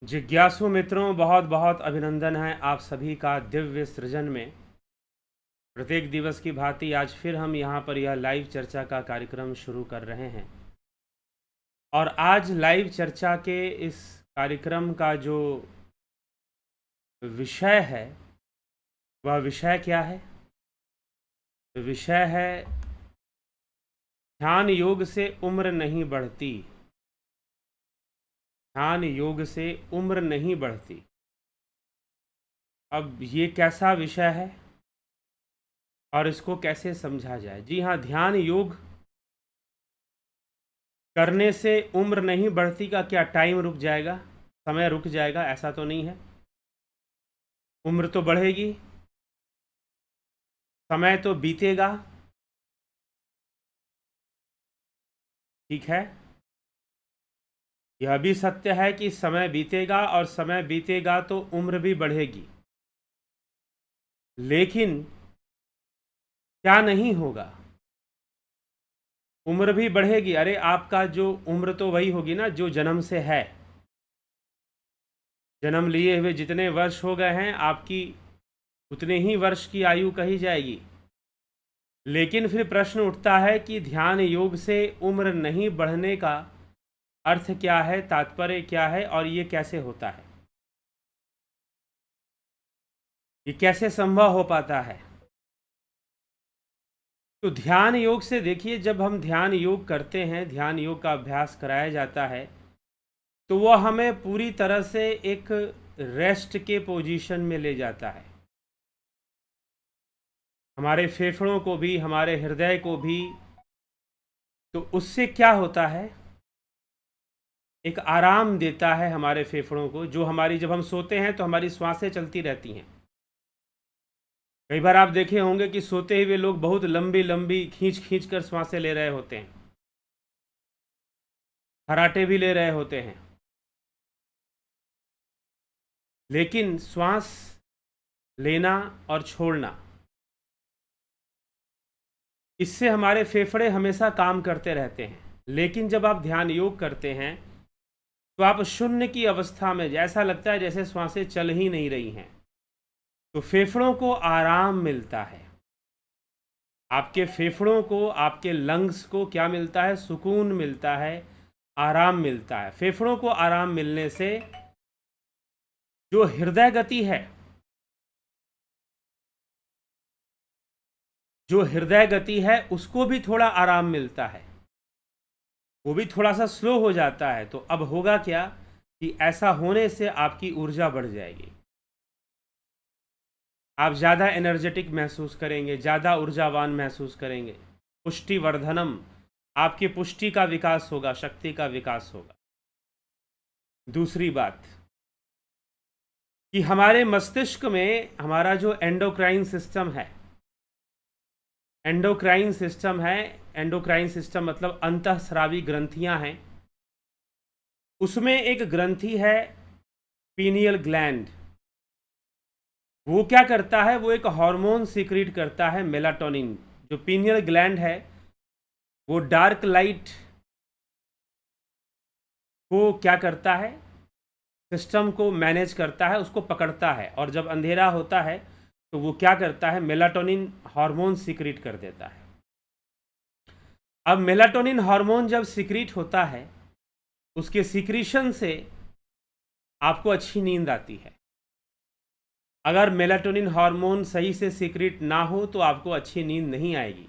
जिज्ञासु मित्रों, बहुत बहुत अभिनंदन है आप सभी का दिव्य सृजन में। प्रत्येक दिवस की भांति आज फिर हम यहाँ पर यह लाइव चर्चा का कार्यक्रम शुरू कर रहे हैं। और आज लाइव चर्चा के इस कार्यक्रम का जो विषय है वह विषय क्या है? विषय है ध्यान योग से उम्र नहीं बढ़ती। ध्यान योग से उम्र नहीं बढ़ती। अब ये कैसा विषय है और इसको कैसे समझा जाए? जी हाँ, ध्यान योग करने से उम्र नहीं बढ़ती का क्या टाइम रुक जाएगा, समय रुक जाएगा? ऐसा तो नहीं है। उम्र तो बढ़ेगी, समय तो बीतेगा। ठीक है, यह भी सत्य है कि समय बीतेगा और समय बीतेगा तो उम्र भी बढ़ेगी। लेकिन क्या नहीं होगा? उम्र भी बढ़ेगी। अरे आपका जो उम्र तो वही होगी ना जो जन्म से है। जन्म लिए हुए जितने वर्ष हो गए हैं आपकी उतने ही वर्ष की आयु कही जाएगी। लेकिन फिर प्रश्न उठता है कि ध्यान योग से उम्र नहीं बढ़ने का अर्थ क्या है, तात्पर्य क्या है और ये कैसे होता है? ये कैसे संभव हो पाता है? तो ध्यान योग से देखिए, जब हम ध्यान योग करते हैं, ध्यान योग का अभ्यास कराया जाता है तो वह हमें पूरी तरह से एक रेस्ट के पोजीशन में ले जाता है। हमारे फेफड़ों को भी, हमारे हृदय को भी। तो उससे क्या होता है? एक आराम देता है हमारे फेफड़ों को। जो हमारी, जब हम सोते हैं तो हमारी श्वासें चलती रहती हैं। कई बार आप देखे होंगे कि सोते हुए लोग बहुत लंबी लंबी खींच खींच कर श्वासें ले रहे होते हैं, खराटे भी ले रहे होते हैं। लेकिन श्वास लेना और छोड़ना, इससे हमारे फेफड़े हमेशा काम करते रहते हैं। लेकिन जब आप ध्यान योग करते हैं तो आप शून्य की अवस्था में, जैसा लगता है जैसे श्वासें चल ही नहीं रही हैं। तो फेफड़ों को आराम मिलता है। आपके फेफड़ों को, आपके लंग्स को क्या मिलता है? सुकून मिलता है, आराम मिलता है। फेफड़ों को आराम मिलने से जो हृदय गति है, जो हृदय गति है उसको भी थोड़ा आराम मिलता है। वो भी थोड़ा सा स्लो हो जाता है। तो अब होगा क्या कि ऐसा होने से आपकी ऊर्जा बढ़ जाएगी। आप ज़्यादा एनर्जेटिक महसूस करेंगे, ज़्यादा ऊर्जावान महसूस करेंगे। पुष्टि वर्धनम, आपकी पुष्टि का विकास होगा, शक्ति का विकास होगा। दूसरी बात कि हमारे मस्तिष्क में हमारा जो एंडोक्राइन सिस्टम है, एंडोक्राइन सिस्टम है, एंडोक्राइन सिस्टम मतलब अंतःस्रावी ग्रंथियां हैं। उसमें एक ग्रंथि है पीनियल ग्लैंड। वो क्या करता है? वो एक हार्मोन सीक्रेट करता है, मेलाटोनिन। जो पीनियल ग्लैंड है वो डार्क लाइट को क्या करता है? सिस्टम को मैनेज करता है, उसको पकड़ता है। और जब अंधेरा होता है तो वो क्या करता है? मेलाटोनिन हार्मोन सीक्रेट कर देता है। अब मेलाटोनिन हार्मोन जब सीक्रेट होता है, उसके सीक्रेशन से आपको अच्छी नींद आती है। अगर मेलाटोनिन हार्मोन सही से सीक्रेट ना हो तो आपको अच्छी नींद नहीं आएगी।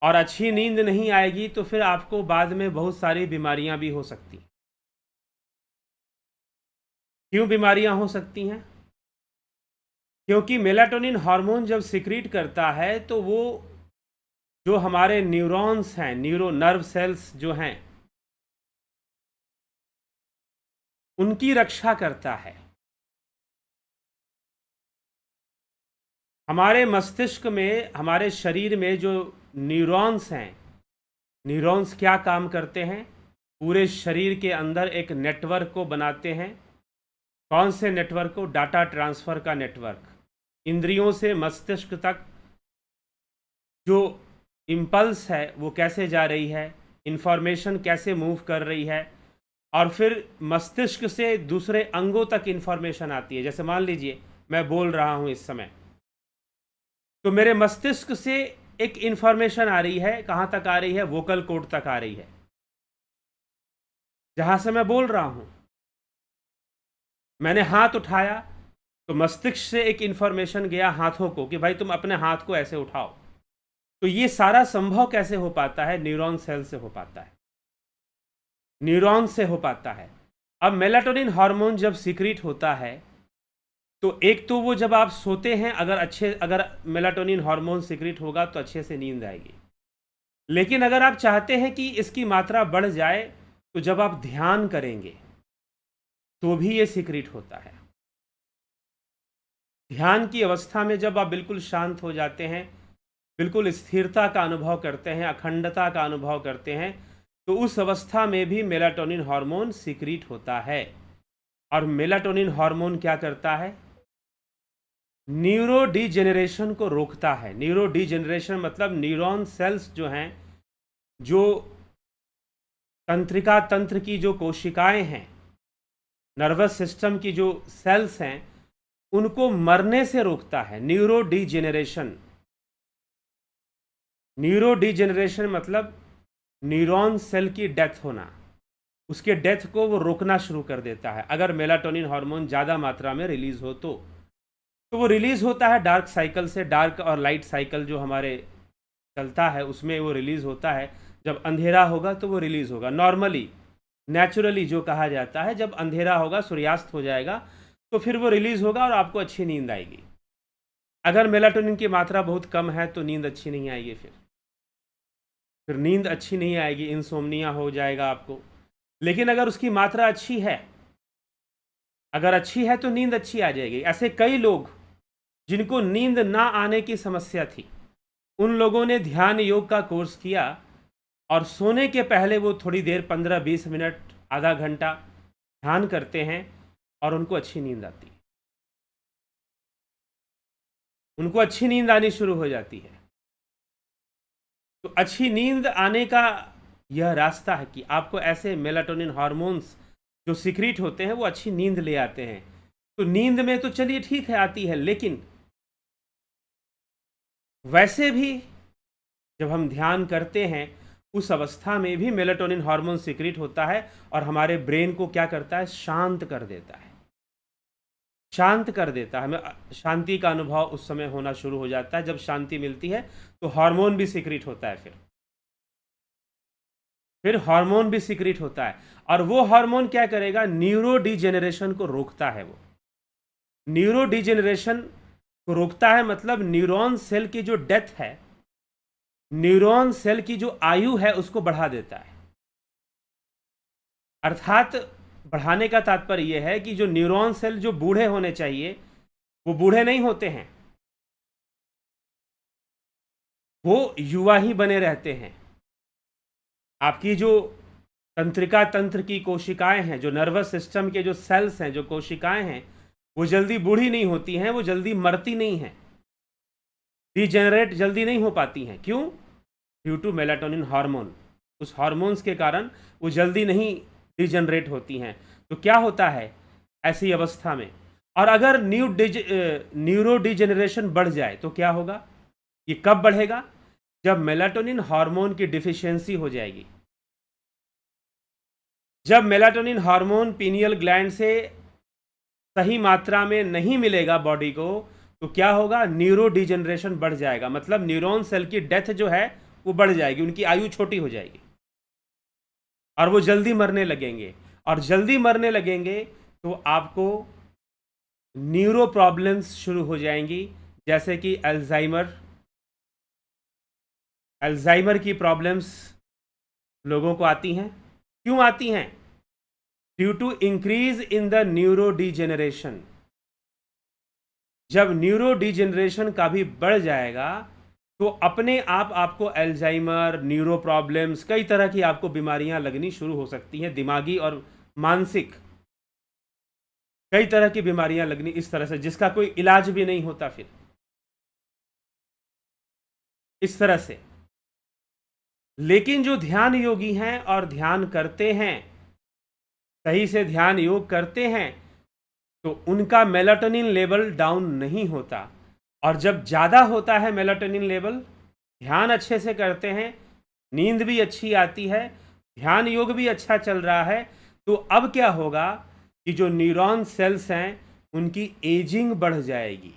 और अच्छी नींद नहीं आएगी तो फिर आपको बाद में बहुत सारी बीमारियां भी हो सकती हैं। क्यों बीमारियां हो सकती हैं? क्योंकि मेलाटोनिन हार्मोन जब सीक्रेट करता है तो वो जो हमारे न्यूरॉन्स हैं, नर्व सेल्स जो हैं, उनकी रक्षा करता है। हमारे मस्तिष्क में, हमारे शरीर में जो न्यूरॉन्स हैं, न्यूरॉन्स क्या काम करते हैं? पूरे शरीर के अंदर एक नेटवर्क को बनाते हैं। कौन से नेटवर्क को? डाटा ट्रांसफ़र का नेटवर्क। इंद्रियों से मस्तिष्क तक जो इम्पल्स है वो कैसे जा रही है, इंफॉर्मेशन कैसे मूव कर रही है, और फिर मस्तिष्क से दूसरे अंगों तक इंफॉर्मेशन आती है। जैसे मान लीजिए मैं बोल रहा हूं इस समय, तो मेरे मस्तिष्क से एक इंफॉर्मेशन आ रही है। कहां तक आ रही है? वोकल कॉर्ड तक आ रही है, जहां से मैं बोल रहा हूं। मैंने हाथ उठाया तो मस्तिष्क से एक इंफॉर्मेशन गया हाथों को कि भाई तुम अपने हाथ को ऐसे उठाओ। तो ये सारा संभव कैसे हो पाता है? न्यूरॉन सेल से हो पाता है, न्यूरॉन से हो पाता है। अब मेलाटोनिन हार्मोन जब सीक्रेट होता है, तो एक तो वो जब आप सोते हैं, अगर मेलाटोनिन हार्मोन सीक्रेट होगा तो अच्छे से नींद आएगी। लेकिन अगर आप चाहते हैं कि इसकी मात्रा बढ़ जाए, तो जब आप ध्यान करेंगे तो भी ये सीक्रेट होता है। ध्यान की अवस्था में जब आप बिल्कुल शांत हो जाते हैं, बिल्कुल स्थिरता का अनुभव करते हैं, अखंडता का अनुभव करते हैं, तो उस अवस्था में भी मेलाटोनिन हार्मोन सीक्रेट होता है। और मेलाटोनिन हार्मोन क्या करता है? न्यूरो डिजेनरेशन को रोकता है। न्यूरो डिजेनरेशन मतलब न्यूरॉन सेल्स जो हैं, जो तंत्रिका तंत्र की जो कोशिकाएं हैं, नर्वस सिस्टम की जो सेल्स हैं, उनको मरने से रोकता है। न्यूरो डिजेनरेशन, न्यूरो डिजेनरेशन मतलब न्यूरॉन सेल की डेथ होना, उसके डेथ को वो रोकना शुरू कर देता है। अगर मेलाटोनिन हार्मोन ज़्यादा मात्रा में रिलीज हो तो वो रिलीज होता है डार्क साइकिल से। डार्क और लाइट साइकिल जो हमारे चलता है उसमें वो रिलीज होता है। जब अंधेरा होगा तो वो रिलीज होगा। नॉर्मली, नेचुरली जो कहा जाता है, जब अंधेरा होगा, सूर्यास्त हो जाएगा, तो फिर वो रिलीज होगा और आपको अच्छी नींद आएगी। अगर मेलाटोनिन की मात्रा बहुत कम है तो नींद अच्छी नहीं आएगी। फिर नींद अच्छी नहीं आएगी, इंसोम्निया हो जाएगा आपको। लेकिन अगर उसकी मात्रा अच्छी है, अगर अच्छी है तो नींद अच्छी आ जाएगी। ऐसे कई लोग जिनको नींद ना आने की समस्या थी, उन लोगों ने ध्यान योग का कोर्स किया और सोने के पहले वो थोड़ी देर 15-20 मिनट, आधा घंटा ध्यान करते हैं और उनको अच्छी नींद आती है। उनको अच्छी नींद आनी शुरू हो जाती है। तो अच्छी नींद आने का यह रास्ता है कि आपको ऐसे मेलाटोनिन हार्मोन्स जो सीक्रेट होते हैं वो अच्छी नींद ले आते हैं। तो नींद में तो चलिए ठीक है आती है, लेकिन वैसे भी जब हम ध्यान करते हैं उस अवस्था में भी मेलाटोनिन हार्मोन सीक्रेट होता है और हमारे ब्रेन को क्या करता है? शांत कर देता है, शांत कर देता है। हमें शांति का अनुभव उस समय होना शुरू हो जाता है। जब शांति मिलती है तो हार्मोन भी सीक्रेट होता है। फिर हार्मोन भी सीक्रेट होता है और वो हार्मोन क्या करेगा? न्यूरो डिजेनरेशन को रोकता है। वो न्यूरो डिजेनरेशन को रोकता है मतलब न्यूरॉन सेल की जो डेथ है, न्यूरॉन सेल की जो आयु है, उसको बढ़ा देता है। अर्थात बढ़ाने का तात्पर्य यह है कि जो न्यूरॉन सेल जो बूढ़े होने चाहिए वो बूढ़े नहीं होते हैं, वो युवा ही बने रहते हैं। आपकी जो तंत्रिका तंत्र की कोशिकाएं हैं, जो नर्वस सिस्टम के जो सेल्स हैं, जो कोशिकाएं हैं, वो जल्दी बूढ़ी नहीं होती हैं, वो जल्दी मरती नहीं हैं, डिजेनरेट जल्दी नहीं हो पाती हैं। क्यों? Due to melatonin hormone. उस हार्मोन्स के कारण वो जल्दी नहीं डिजेनरेट होती हैं। तो क्या होता है ऐसी अवस्था में? और अगर न्यूरो डिजेनरेशन बढ़ जाए तो क्या होगा? ये कब बढ़ेगा? जब मेलाटोनिन हार्मोन की डिफिशियंसी हो जाएगी। जब मेलाटोनिन हार्मोन पीनियल ग्लैंड से सही मात्रा में नहीं मिलेगा बॉडी को, तो क्या होगा? न्यूरो डिजेनरेशन बढ़ जाएगा। मतलब न्यूरॉन सेल की डेथ जो है वो बढ़ जाएगी, उनकी आयु छोटी हो जाएगी और वो जल्दी मरने लगेंगे। और जल्दी मरने लगेंगे तो आपको न्यूरो प्रॉब्लम्स शुरू हो जाएंगी, जैसे कि अल्जाइमर की प्रॉब्लम्स लोगों को आती हैं। क्यों आती हैं? Due to increase in the neurodegeneration. जब न्यूरो डिजेनरेशन का भी बढ़ जाएगा तो अपने आप आपको अल्जाइमर, न्यूरो प्रॉब्लम्स, कई तरह की आपको बीमारियां लगनी शुरू हो सकती हैं, दिमागी और मानसिक कई तरह की बीमारियां लगनी इस तरह से, जिसका कोई इलाज भी नहीं होता। फिर इस तरह से। लेकिन जो ध्यान योगी हैं और ध्यान करते हैं, सही से ध्यान योग करते हैं तो उनका मेलाटोनिन लेवल डाउन नहीं होता, और जब ज़्यादा होता है मेलाटोनिन लेवल, ध्यान अच्छे से करते हैं, नींद भी अच्छी आती है, ध्यान योग भी अच्छा चल रहा है, तो अब क्या होगा कि जो न्यूरॉन सेल्स हैं उनकी एजिंग बढ़ जाएगी।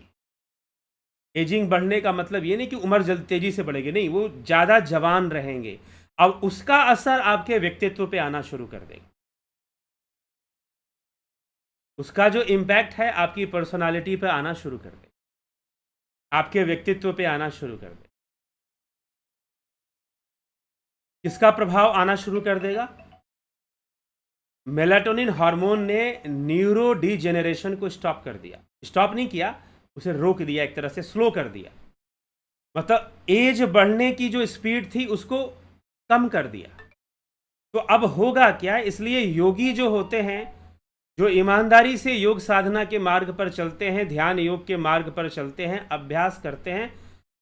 एजिंग बढ़ने का मतलब ये नहीं कि उम्र जल्द तेजी से बढ़ेगी, नहीं, वो ज़्यादा जवान रहेंगे। अब उसका असर आपके व्यक्तित्व पे आना शुरू कर देगा। उसका जो इम्पैक्ट है आपकी पर्सनालिटी पे आना शुरू कर देगा, आपके व्यक्तित्व पे आना शुरू कर देगा। किसका प्रभाव आना शुरू कर देगा? मेलाटोनिन हार्मोन ने न्यूरो डिजेनरेशन को स्टॉप कर दिया। स्टॉप नहीं किया, उसे रोक दिया, एक तरह से स्लो कर दिया। मतलब एज बढ़ने की जो स्पीड थी उसको कम कर दिया। तो अब होगा क्या? इसलिए योगी जो होते हैं, जो ईमानदारी से योग साधना के मार्ग पर चलते हैं, ध्यान योग के मार्ग पर चलते हैं, अभ्यास करते हैं,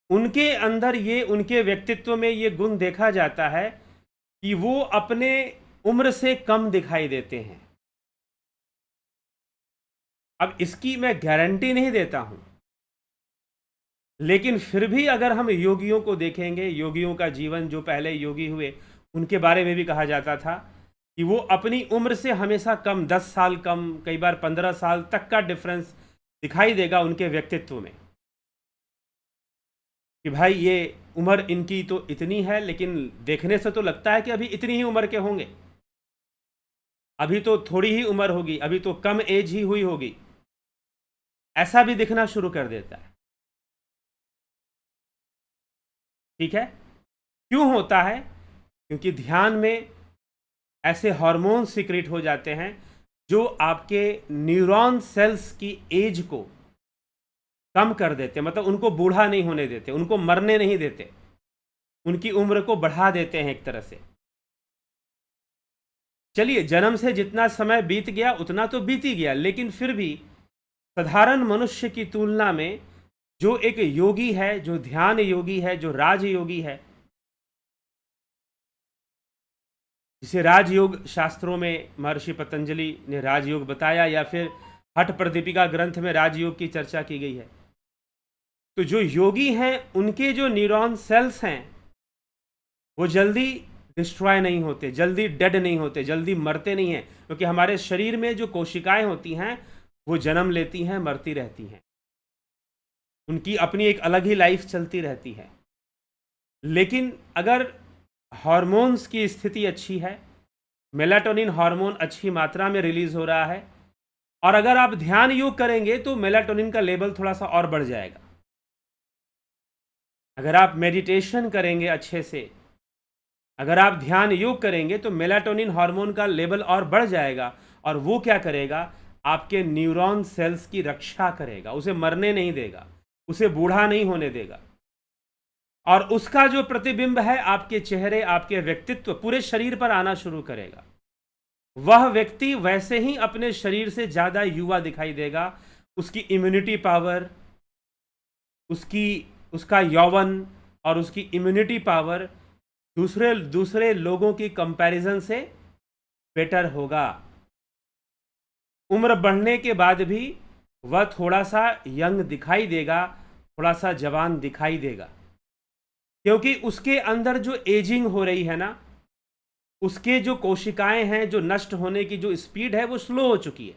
उनके अंदर ये, उनके व्यक्तित्व में ये गुण देखा जाता है कि वो अपने उम्र से कम दिखाई देते हैं। अब इसकी मैं गारंटी नहीं देता हूं, लेकिन फिर भी अगर हम योगियों को देखेंगे, योगियों का जीवन, जो पहले योगी हुए उनके बारे में भी कहा जाता था कि वो अपनी उम्र से हमेशा कम, 10 साल कम, कई बार 15 साल तक का डिफरेंस दिखाई देगा उनके व्यक्तित्व में, कि भाई ये उम्र इनकी तो इतनी है, लेकिन देखने से तो लगता है कि अभी इतनी ही उम्र के होंगे, अभी तो थोड़ी ही उम्र होगी, अभी तो कम एज ही हुई होगी, ऐसा भी दिखना शुरू कर देता है। ठीक है, क्यों होता है? क्योंकि ध्यान में ऐसे हार्मोन सीक्रेट हो जाते हैं जो आपके न्यूरॉन सेल्स की एज को कम कर देते, मतलब उनको बूढ़ा नहीं होने देते, उनको मरने नहीं देते, उनकी उम्र को बढ़ा देते हैं एक तरह से। चलिए, जन्म से जितना समय बीत गया उतना तो बीत ही गया, लेकिन फिर भी साधारण मनुष्य की तुलना में जो एक योगी है, जो ध्यान योगी है, जो राजयोगी है, जिसे राजयोग शास्त्रों में महर्षि पतंजलि ने राजयोग बताया, या फिर हठ प्रदीपिका ग्रंथ में राजयोग की चर्चा की गई है, तो जो योगी हैं उनके जो न्यूरॉन सेल्स हैं वो जल्दी डिस्ट्रॉय नहीं होते, जल्दी डेड नहीं होते, जल्दी मरते नहीं हैं, क्योंकि हमारे शरीर में जो कोशिकाएं होती हैं वो जन्म लेती हैं, मरती रहती हैं, उनकी अपनी एक अलग ही लाइफ चलती रहती है। लेकिन अगर हार्मोन्स की स्थिति अच्छी है, मेलाटोनिन हार्मोन अच्छी मात्रा में रिलीज हो रहा है, और अगर आप ध्यान योग करेंगे तो मेलाटोनिन का लेवल थोड़ा सा और बढ़ जाएगा। अगर आप मेडिटेशन करेंगे अच्छे से, अगर आप ध्यान योग करेंगे तो मेलाटोनिन हार्मोन का लेवल और बढ़ जाएगा, और वो क्या करेगा? आपके न्यूरॉन सेल्स की रक्षा करेगा, उसे मरने नहीं देगा, उसे बूढ़ा नहीं होने देगा, और उसका जो प्रतिबिंब है आपके चेहरे, आपके व्यक्तित्व, पूरे शरीर पर आना शुरू करेगा। वह व्यक्ति वैसे ही अपने शरीर से ज़्यादा युवा दिखाई देगा, उसकी इम्यूनिटी पावर, उसका यौवन और उसकी इम्यूनिटी पावर दूसरे लोगों की कंपैरिजन से बेटर होगा। उम्र बढ़ने के बाद भी वह थोड़ा सा यंग दिखाई देगा, थोड़ा सा जवान दिखाई देगा, क्योंकि उसके अंदर जो एजिंग हो रही है ना, उसके जो कोशिकाएं हैं, जो नष्ट होने की जो स्पीड है वो स्लो हो चुकी है,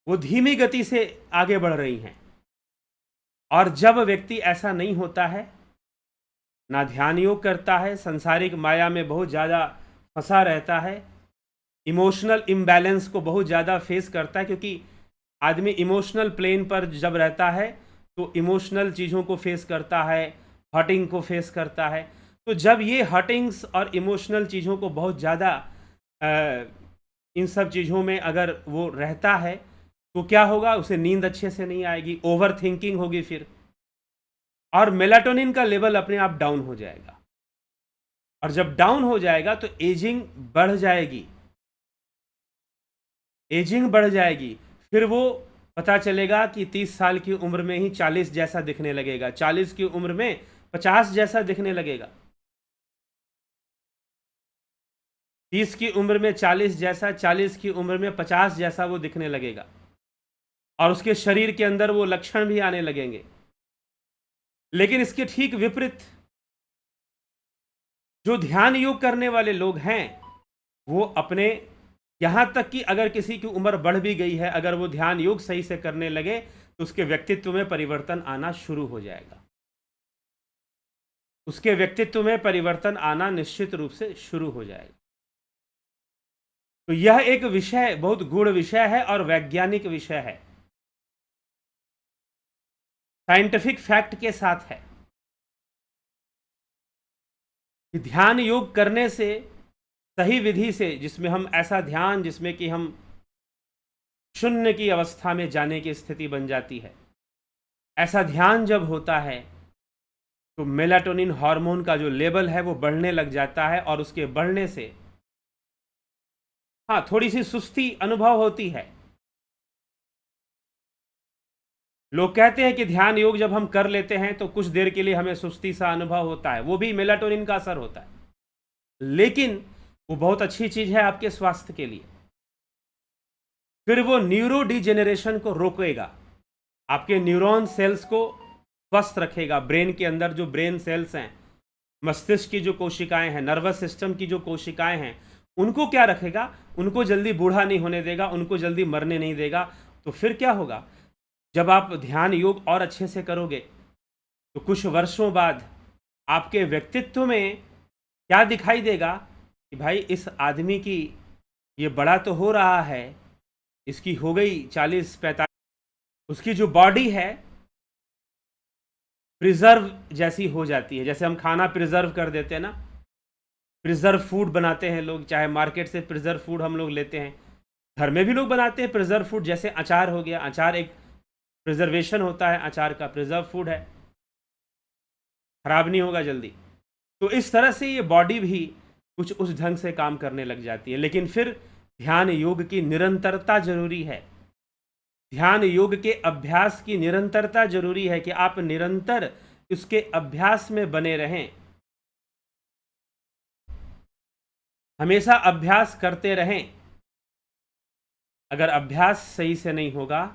वो धीमी गति से आगे बढ़ रही हैं। और जब व्यक्ति ऐसा नहीं होता है, ना ध्यान योग करता है, संसारिक माया में बहुत ज़्यादा फंसा रहता है, इमोशनल इम्बैलेंस को बहुत ज़्यादा फेस करता है, क्योंकि आदमी इमोशनल प्लेन पर जब रहता है तो इमोशनल चीज़ों को फेस करता है, हर्टिंग को फेस करता है। तो जब ये हर्टिंग्स और इमोशनल चीज़ों को बहुत ज़्यादा इन सब चीज़ों में अगर वो रहता है तो क्या होगा? उसे नींद अच्छे से नहीं आएगी, ओवर थिंकिंग होगी फिर, और मेलाटोनिन का लेवल अपने आप डाउन हो जाएगा, और जब डाउन हो जाएगा तो एजिंग बढ़ जाएगी, एजिंग बढ़ जाएगी। फिर वो पता चलेगा कि 30 साल की उम्र में ही 40 जैसा दिखने लगेगा, 40 की उम्र में 50 जैसा दिखने लगेगा। 30 की उम्र में 40 जैसा, 40 की उम्र में 50 जैसा वो दिखने लगेगा, और उसके शरीर के अंदर वो लक्षण भी आने लगेंगे। लेकिन इसके ठीक विपरीत जो ध्यान योग करने वाले लोग हैं, वो अपने, यहां तक कि अगर किसी की उम्र बढ़ भी गई है, अगर वो ध्यान योग सही से करने लगे तो उसके व्यक्तित्व में परिवर्तन आना शुरू हो जाएगा। उसके व्यक्तित्व में परिवर्तन आना निश्चित रूप से शुरू हो जाएगा। तो यह एक विषय, बहुत गूढ़ विषय है और वैज्ञानिक विषय है, साइंटिफिक फैक्ट के साथ है कि ध्यान योग करने से, सही विधि से, जिसमें हम ऐसा ध्यान जिसमें कि हम शून्य की अवस्था में जाने की स्थिति बन जाती है, ऐसा ध्यान जब होता है तो मेलाटोनिन हार्मोन का जो लेवल है वो बढ़ने लग जाता है, और उसके बढ़ने से हाँ थोड़ी सी सुस्ती अनुभव होती है। लोग कहते हैं कि ध्यान योग जब हम कर लेते हैं तो कुछ देर के लिए हमें सुस्ती सा अनुभव होता है, वो भी मेलाटोनिन का असर होता है, लेकिन वो बहुत अच्छी चीज है आपके स्वास्थ्य के लिए। फिर वो न्यूरो डिजेनरेशन को रोकेगा, आपके न्यूरॉन सेल्स को स्वस्थ रखेगा। ब्रेन के अंदर जो ब्रेन सेल्स हैं, मस्तिष्क की जो कोशिकाएं हैं, नर्वस सिस्टम की जो कोशिकाएं हैं, उनको क्या रखेगा? उनको जल्दी बूढ़ा नहीं होने देगा, उनको जल्दी मरने नहीं देगा। तो फिर क्या होगा? जब आप ध्यान योग और अच्छे से करोगे तो कुछ वर्षों बाद आपके व्यक्तित्व में क्या दिखाई देगा कि भाई इस आदमी की, ये बड़ा तो हो रहा है, इसकी हो गई 40-45, उसकी जो बॉडी है प्रिजर्व जैसी हो जाती है। जैसे हम खाना प्रिजर्व कर देते हैं ना, प्रिजर्व फूड बनाते हैं लोग, चाहे मार्केट से प्रिजर्व फूड हम लोग लेते हैं, घर में भी लोग बनाते हैं प्रिजर्व फूड। जैसे अचार हो गया, अचार एक प्रिजर्वेशन होता है, अचार का प्रिजर्व फूड है, खराब नहीं होगा जल्दी। तो इस तरह से ये बॉडी भी कुछ उस ढंग से काम करने लग जाती है। लेकिन फिर ध्यान योग की निरंतरता जरूरी है, ध्यान योग के अभ्यास की निरंतरता जरूरी है कि आप निरंतर उसके अभ्यास में बने रहें, हमेशा अभ्यास करते रहें। अगर अभ्यास सही से नहीं होगा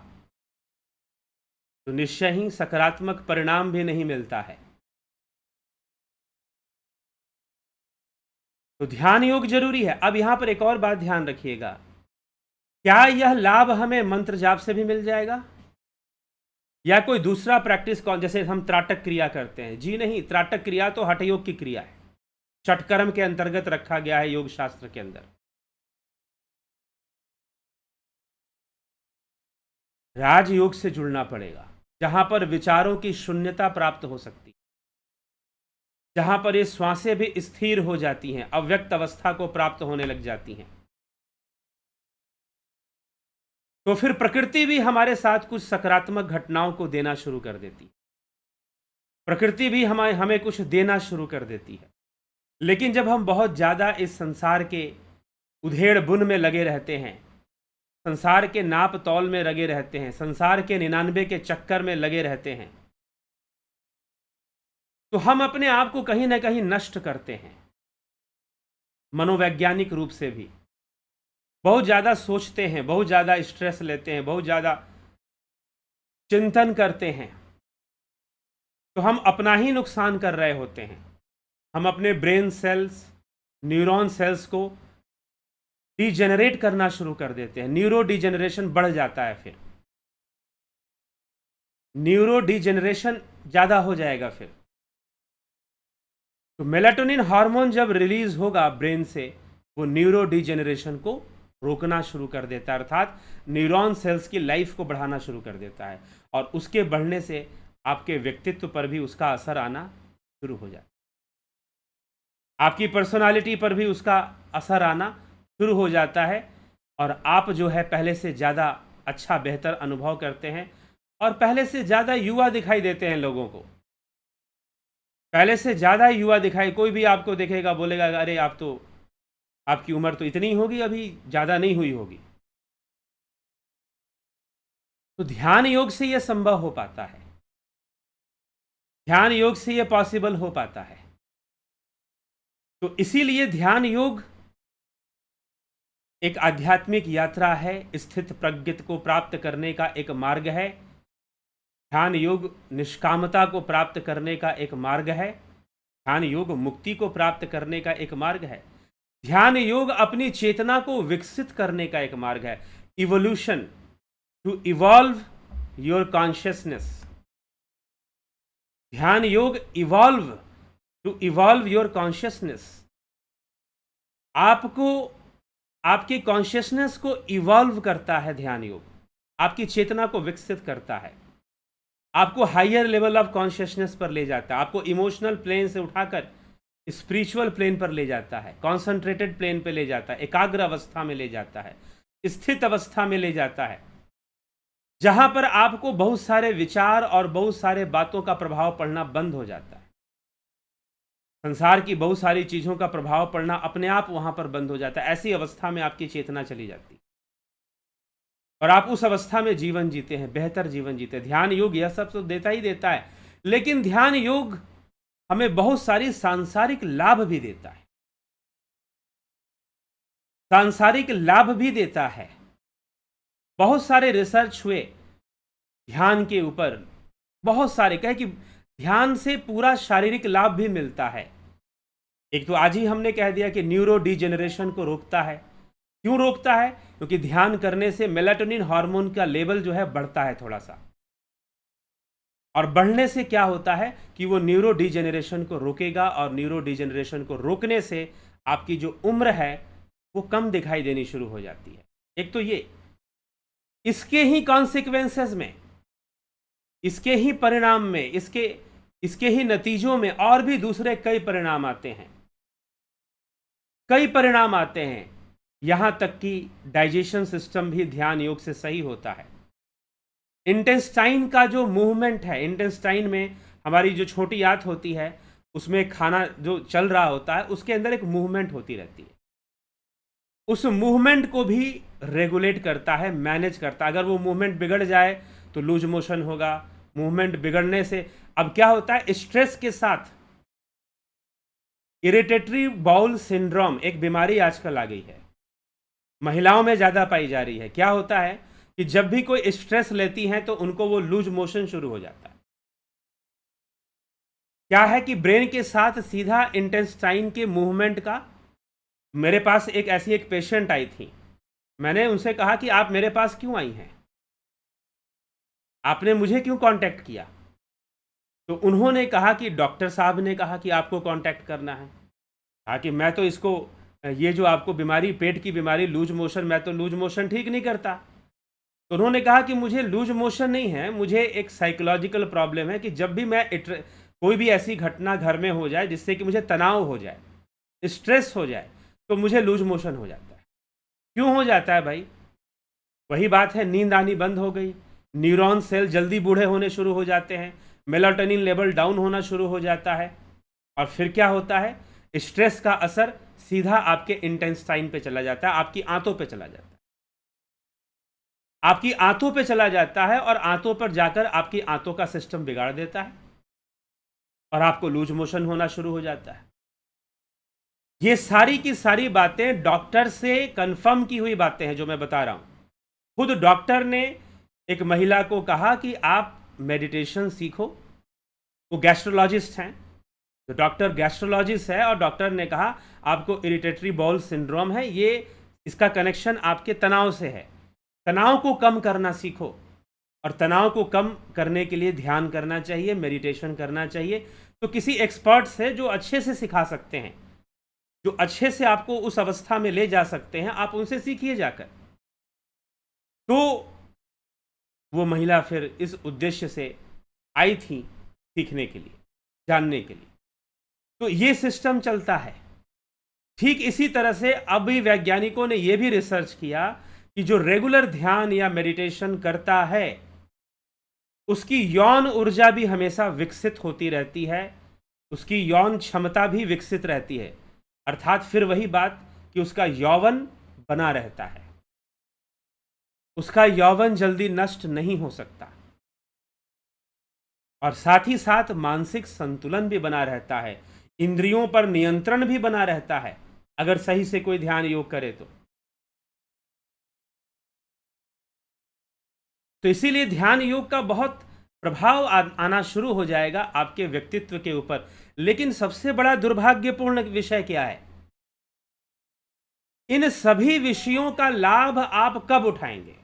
तो निश्चय ही सकारात्मक परिणाम भी नहीं मिलता है। तो ध्यान योग जरूरी है। अब यहां पर एक और बात ध्यान रखिएगा, क्या यह लाभ हमें मंत्र जाप से भी मिल जाएगा या कोई दूसरा प्रैक्टिस कौन, जैसे हम त्राटक क्रिया करते हैं? जी नहीं, त्राटक क्रिया तो हठ योग की क्रिया है, षटकर्म के अंतर्गत रखा गया है योग शास्त्र के अंदर। राजयोग से जुड़ना पड़ेगा, जहां पर विचारों की शून्यता प्राप्त हो सकती है, जहां पर ये श्वासें भी स्थिर हो जाती हैं, अव्यक्त अवस्था को प्राप्त होने लग जाती हैं। तो फिर प्रकृति भी हमारे साथ कुछ सकारात्मक घटनाओं को देना शुरू कर देती है, प्रकृति भी हमें कुछ देना शुरू कर देती है। लेकिन जब हम बहुत ज़्यादा इस संसार के उधेड़ बुन में लगे रहते हैं, संसार के नाप तौल में लगे रहते हैं, संसार के 99 के चक्कर में लगे रहते हैं, तो हम अपने आप को कहीं ना कहीं नष्ट करते हैं। मनोवैज्ञानिक रूप से भी बहुत ज़्यादा सोचते हैं, बहुत ज़्यादा स्ट्रेस लेते हैं, बहुत ज़्यादा चिंतन करते हैं, तो हम अपना ही नुकसान कर रहे होते हैं। हम अपने ब्रेन सेल्स, न्यूरॉन सेल्स को डिजेनरेट करना शुरू कर देते हैं, न्यूरो डिजेनरेशन बढ़ जाता है, फिर न्यूरो डिजेनरेशन ज़्यादा हो जाएगा। फिर तो मेलाटोनिन हार्मोन जब रिलीज होगा ब्रेन से, वो न्यूरो डिजेनरेशन को रोकना शुरू कर देता है, अर्थात न्यूरॉन सेल्स की लाइफ को बढ़ाना शुरू कर देता है, और उसके बढ़ने से आपके व्यक्तित्व पर भी उसका असर आना शुरू हो जाता है, आपकी पर्सनालिटी पर भी उसका असर आना शुरू हो जाता है, और आप जो है पहले से ज़्यादा अच्छा बेहतर अनुभव करते हैं, और पहले से ज़्यादा युवा दिखाई देते हैं लोगों को, पहले से ज़्यादा युवा दिखाई। कोई भी आपको देखेगा बोलेगा अरे आप तो, आपकी उम्र तो इतनी होगी, अभी ज़्यादा नहीं हुई होगी। तो ध्यान योग से यह संभव हो पाता है, ध्यान योग से यह पॉसिबल हो पाता है। तो इसीलिए ध्यान योग एक आध्यात्मिक यात्रा है, स्थित प्रज्ञत को प्राप्त करने का एक मार्ग है। ध्यान योग निष्कामता को प्राप्त करने का एक मार्ग है। ध्यान योग मुक्ति को प्राप्त करने का एक मार्ग है। ध्यान योग अपनी चेतना को विकसित करने का एक मार्ग है। Evolution, to evolve your consciousness. ध्यान yoga to evolve your consciousness. आपको, आपकी कॉन्शियसनेस को इवॉल्व करता है ध्यान योग, आपकी चेतना को विकसित करता है, आपको हायर लेवल ऑफ कॉन्शियसनेस पर ले जाता है, आपको इमोशनल प्लेन से उठाकर स्पिरिचुअल प्लेन पर ले जाता है, कॉन्सेंट्रेटेड प्लेन पे ले जाता है, एकाग्र अवस्था में ले जाता है, स्थित अवस्था में ले जाता है, जहां पर आपको बहुत सारे विचार और बहुत सारे बातों का प्रभाव पड़ना बंद हो जाता है। संसार की बहुत सारी चीजों का प्रभाव पड़ना अपने आप वहां पर बंद हो जाता है। ऐसी अवस्था में आपकी चेतना चली जाती है और आप उस अवस्था में जीवन जीते हैं, बेहतर जीवन जीते हैं। ध्यान योग यह सब तो देता ही देता है, लेकिन ध्यान योग हमें बहुत सारी सांसारिक लाभ भी देता है। सांसारिक लाभ भी देता है। बहुत सारे रिसर्च हुए ध्यान के ऊपर, बहुत सारे, कहे कि ध्यान से पूरा शारीरिक लाभ भी मिलता है। एक तो आज ही हमने कह दिया कि न्यूरो डिजेनरेशन को रोकता है। क्यों रोकता है? क्योंकि ध्यान करने से मेलाटोनिन हार्मोन का लेवल जो है बढ़ता है थोड़ा सा, और बढ़ने से क्या होता है कि वो न्यूरो डिजेनरेशन को रोकेगा, और न्यूरो डिजेनरेशन को रोकने से आपकी जो उम्र है वो कम दिखाई देनी शुरू हो जाती है। एक तो ये, इसके ही कॉन्सिक्वेंसेस में, इसके ही परिणाम में, इसके ही नतीजों में और भी दूसरे कई परिणाम आते हैं, कई परिणाम आते हैं। यहां तक कि डाइजेशन सिस्टम भी ध्यान योग से सही होता है। इंटेस्टाइन का जो मूवमेंट है, इंटेस्टाइन में हमारी जो छोटी आंत होती है, उसमें खाना जो चल रहा होता है, उसके अंदर एक मूवमेंट होती रहती है। उस मूवमेंट को भी रेगुलेट करता है, मैनेज करता है। अगर वो मूवमेंट बिगड़ जाए तो लूज मोशन होगा। मूवमेंट बिगड़ने से अब क्या होता है, स्ट्रेस के साथ इरिटेटरी बाउल सिंड्रोम एक बीमारी आजकल आ गई है, महिलाओं में ज्यादा पाई जा रही है। क्या होता है कि जब भी कोई स्ट्रेस लेती हैं तो उनको वो लूज मोशन शुरू हो जाता है। क्या है कि ब्रेन के साथ सीधा इंटेस्टाइन के मूवमेंट का। मेरे पास एक पेशेंट आई थी, मैंने उनसे कहा कि आप मेरे पास क्यों आई हैं, आपने मुझे क्यों कांटेक्ट किया? तो उन्होंने कहा कि डॉक्टर साहब ने कहा कि आपको कांटेक्ट करना है। कहा कि मैं तो इसको, ये जो आपको बीमारी, पेट की बीमारी लूज मोशन, मैं तो लूज मोशन ठीक नहीं करता। तो उन्होंने कहा कि मुझे लूज मोशन नहीं है, मुझे एक साइकोलॉजिकल प्रॉब्लम है कि जब भी मैं कोई भी ऐसी घटना घर में हो जाए जिससे कि मुझे तनाव हो जाए, स्ट्रेस हो जाए, तो मुझे लूज मोशन हो जाता है। क्यों हो जाता है भाई? वही बात है, नींद आनी बंद हो गई, न्यूरॉन सेल जल्दी बूढ़े होने शुरू हो जाते हैं, मेलाटोनिन लेवल डाउन होना शुरू हो जाता है, और फिर क्या होता है, स्ट्रेस का असर सीधा आपके इंटेस्टाइन पे चला जाता है, आपकी आंतों पे चला जाता है, आपकी आंतों पे चला जाता है, और आंतों पर जाकर आपकी आंतों का सिस्टम बिगाड़ देता है और आपको लूज मोशन होना शुरू हो जाता है। ये सारी की सारी बातें डॉक्टर से कंफर्म की हुई बातें हैं जो मैं बता रहा हूं। खुद डॉक्टर ने एक महिला को कहा कि आप मेडिटेशन सीखो। वो गैस्ट्रोलॉजिस्ट हैं, तो डॉक्टर गैस्ट्रोलॉजिस्ट है, और डॉक्टर ने कहा आपको इरिटेटरी बाउल सिंड्रोम है, ये इसका कनेक्शन आपके तनाव से है, तनाव को कम करना सीखो, और तनाव को कम करने के लिए ध्यान करना चाहिए, मेडिटेशन करना चाहिए। तो किसी एक्सपर्ट से जो अच्छे से सिखा सकते हैं, जो अच्छे से आपको उस अवस्था में ले जा सकते हैं, आप उनसे सीखिए जाकर। तो वो महिला फिर इस उद्देश्य से आई थी सीखने के लिए, जानने के लिए। तो ये सिस्टम चलता है। ठीक इसी तरह से अभी वैज्ञानिकों ने यह भी रिसर्च किया कि जो रेगुलर ध्यान या मेडिटेशन करता है, उसकी यौन ऊर्जा भी हमेशा विकसित होती रहती है, उसकी यौन क्षमता भी विकसित रहती है। अर्थात फिर वही बात कि उसका यौवन बना रहता है, उसका यौवन जल्दी नष्ट नहीं हो सकता, और साथ ही साथ मानसिक संतुलन भी बना रहता है, इंद्रियों पर नियंत्रण भी बना रहता है, अगर सही से कोई ध्यान योग करे तो। तो इसीलिए ध्यान योग का बहुत प्रभाव आना शुरू हो जाएगा आपके व्यक्तित्व के ऊपर। लेकिन सबसे बड़ा दुर्भाग्यपूर्ण विषय क्या है? इन सभी विषयों का लाभ आप कब उठाएंगे?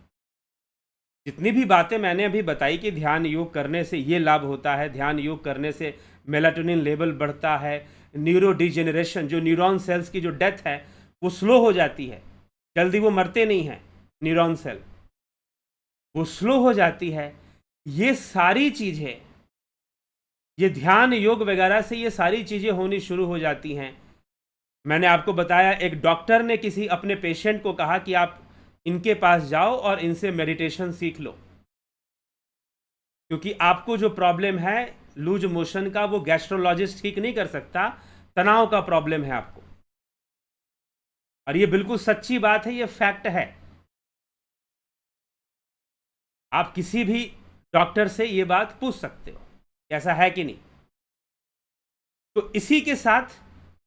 जितनी भी बातें मैंने अभी बताई कि ध्यान योग करने से ये लाभ होता है, ध्यान योग करने से मेलाटोनिन लेवल बढ़ता है, न्यूरो डिजेनरेशन, जो न्यूरॉन सेल्स की जो डेथ है वो स्लो हो जाती है, जल्दी वो मरते नहीं हैं, न्यूरॉन सेल वो स्लो हो जाती है। ये सारी चीज़ें, ये ध्यान योग वगैरह से ये सारी चीज़ें होनी शुरू हो जाती हैं। मैंने आपको बताया, एक डॉक्टर ने किसी अपने पेशेंट को कहा कि आप इनके पास जाओ और इनसे मेडिटेशन सीख लो, क्योंकि आपको जो प्रॉब्लम है लूज मोशन का, वो गैस्ट्रोलॉजिस्ट ठीक नहीं कर सकता, तनाव का प्रॉब्लम है आपको। और ये बिल्कुल सच्ची बात है, ये फैक्ट है। आप किसी भी डॉक्टर से ये बात पूछ सकते हो, ऐसा है कि नहीं। तो इसी के साथ